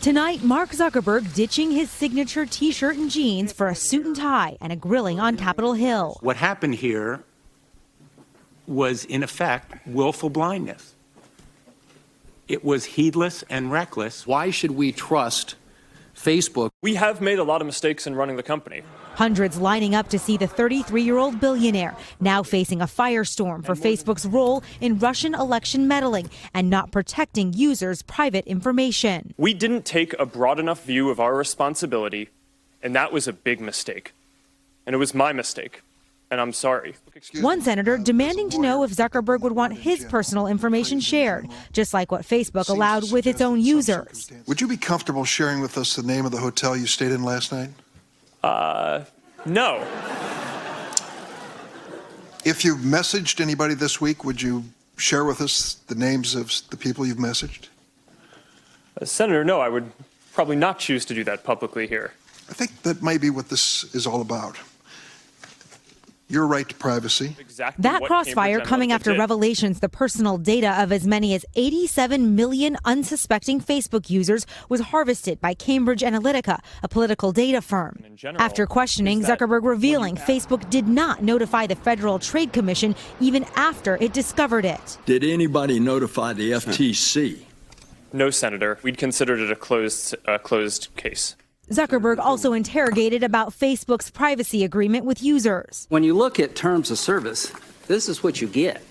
Tonight, Mark Zuckerberg ditching his signature T-shirt and jeans for a suit and tie and a grilling on Capitol Hill. What happened here was, in effect, willful blindness. It was heedless and reckless. Why should we trust Facebook? We have made a lot of mistakes in running the company. Hundreds lining up to see the 33-year-old billionaire now facing a firestorm for Facebook's role in Russian election meddling and not protecting users' private information. We didn't take a broad enough view of our responsibility, and that was a big mistake. And it was my mistake, and I'm sorry. One senator demanding to know if Zuckerberg would want his personal information shared, just like what Facebook allowed with its own users. Would you be comfortable sharing with us the name of the hotel you stayed in last night? No. If you've messaged anybody this week, would you share with us the names of the people you've messaged? Senator, no, I would probably not choose to do that publicly here. I think that might be what this is all about. Your right to privacy. Exactly that crossfire coming after revelations the personal data of as many as 87 million unsuspecting Facebook users was harvested by Cambridge Analytica, a political data firm. After questioning, Zuckerberg revealing Facebook did not notify the Federal Trade Commission even after it discovered it. Did anybody notify the FTC? No, Senator. We'd considered it a closed case. Zuckerberg also interrogated about Facebook's privacy agreement with users. When you look at terms of service, this is what you get.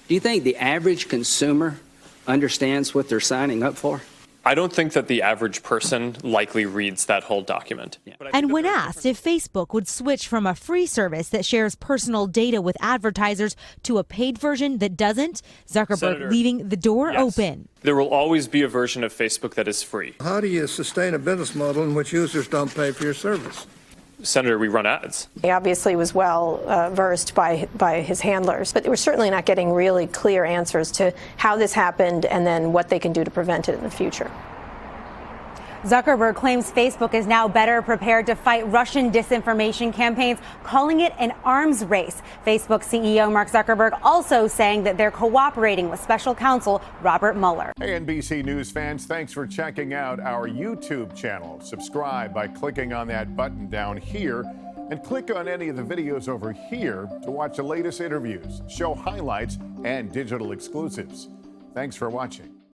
Do you think the average consumer understands what they're signing up for? I don't think that the average person likely reads that whole document. Yeah. And when asked if Facebook would switch from a free service that shares personal data with advertisers to a paid version that doesn't, Zuckerberg Senator, leaving the door open. There will always be a version of Facebook that is free. How do you sustain a business model in which users don't pay for your service? Senator, we run ads. He obviously was well versed by his handlers, but we're certainly not getting really clear answers to how this happened and then what they can do to prevent it in the future. Zuckerberg claims Facebook is now better prepared to fight Russian disinformation campaigns, calling it an arms race. Facebook CEO Mark Zuckerberg also saying that they're cooperating with special counsel Robert Mueller. Hey, NBC News fans, thanks for checking out our YouTube channel. Subscribe by clicking on that button down here and click on any of the videos over here to watch the latest interviews, show highlights, and digital exclusives. Thanks for watching.